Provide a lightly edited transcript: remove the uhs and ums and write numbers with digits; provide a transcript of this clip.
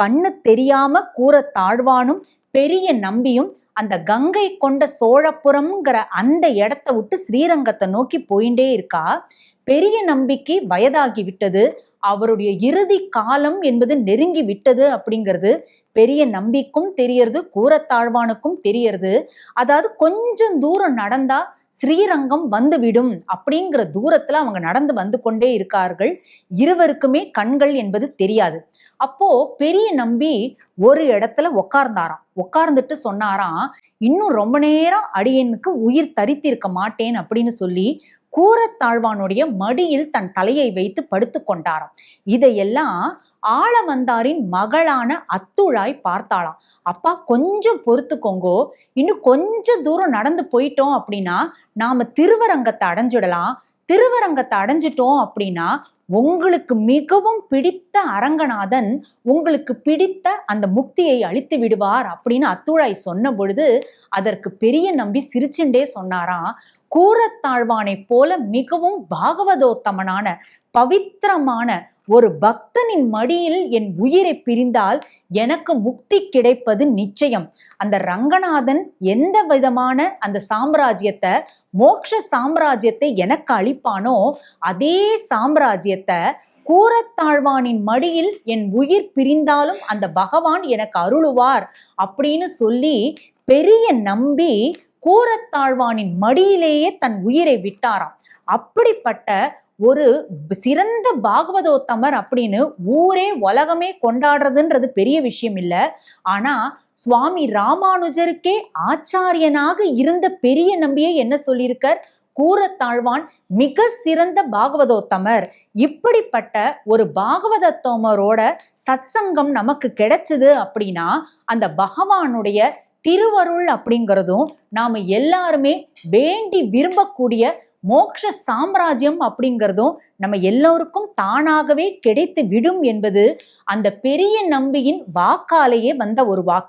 கண்ணு தெரியாம கூற தாழ்வானும் பெரிய நம்பியும் அந்த கங்கை கொண்ட சோழபுரம்ங்கிற அந்த இடத்த விட்டு ஸ்ரீரங்கத்தை நோக்கி போயிட்டே இருக்கா. பெரிய நம்பிக்கு வயதாகி விட்டது, அவருடைய இறுதி காலம் என்பது நெருங்கி விட்டது அப்படிங்கிறது பெரிய நம்பிக்கும் தெரியறது, கூரத்தாழ்வானுக்கும் தெரியறது. அதாவது கொஞ்சம் தூரம் நடந்தா ஸ்ரீரங்கம் வந்துவிடும் அப்படிங்கிற தூரத்துல அவங்க நடந்து வந்து கொண்டே இருக்கார்கள். இருவருக்குமே கண்கள் என்பது தெரியாது. அப்போ பெரிய நம்பி ஒரு இடத்துல உட்கார்ந்தாராம். உட்கார்ந்துட்டு சொன்னாராம், இன்னும் ரொம்ப நேரம் அடியனுக்கு உயிர் தரித்திருக்க மாட்டேன் அப்படின்னு சொல்லி கூரத்தாழ்வானுடைய மடியில் தன் தலையை வைத்து படுத்து கொண்டாராம். இதையெல்லாம் ஆளவந்தாரின் மகளான அத்துழாய் பார்த்தாளாம். அப்பா கொஞ்சம் பொறுத்துக்கோங்கோ, இன்னும் கொஞ்சம் தூரம் நடந்து போயிட்டோம் அப்படின்னா நாம திருவரங்கத்தை அடைஞ்சிடலாம். திருவரங்கத்தை அடைஞ்சிட்டோம் அப்படின்னா உங்களுக்கு மிகவும் பிடித்த அரங்கநாதன் உங்களுக்கு பிடித்த அந்த முக்தியை அளித்து விடுவார் அப்படின்னு அத்துழாய் சொன்ன பொழுது அதற்கு பெரிய நம்பி சிரிச்சுண்டே சொன்னாராம், கூரத்தாழ்வானை போல மிகவும் பாகவதோத்தமனான பவித்திரமான ஒரு பக்தனின் மடியில் என் உயிரை பிரிந்தால் எனக்கு முக்தி கிடைப்பது நிச்சயம். அந்த ரங்கநாதன் எந்த விதமான அந்த சாம்ராஜ்யத்தை, மோட்ச சாம்ராஜ்யத்தை எனக்கு அளிப்பானோ அதே சாம்ராஜ்யத்தை கூரத்தாழ்வானின் மடியில் என் உயிர் பிரிந்தாலும் அந்த பகவான் எனக்கு அருளுவார் அப்படின்னு சொல்லி பெரிய நம்பி கூரத்தாழ்வானின் மடியிலேயே தன் உயிரை விட்டாராம். அப்படிப்பட்ட ஒரு சிறந்த பாகவதோத்தமர் அப்படின்னு ஊரே உலகமே கொண்டாடுறதுன்றது பெரிய விஷயம் இல்லை. ஆனா சுவாமி ராமானுஜருக்கே ஆச்சாரியனாக இருந்த பெரிய நம்பியை என்ன சொல்லியிருக்கார், கூரத்தாழ்வான் மிக சிறந்த பாகவதோத்தமர். இப்படிப்பட்ட ஒரு பாகவதோத்தமரோட சத்சங்கம் நமக்கு கிடைச்சது அப்படின்னா அந்த பகவானுடைய திருவருள் அப்படிங்கிறதும் நாம எல்லாருமே வேண்டி விரும்பக்கூடிய மோட்ச சாம்ராஜ்யம் அப்படிங்கிறதும் நம்ம எல்லோருக்கும் தானாகவே கிடைத்து விடும் என்பது அந்த பெரிய நம்பியின் வாக்காலேயே வந்த ஒரு வாக்கு.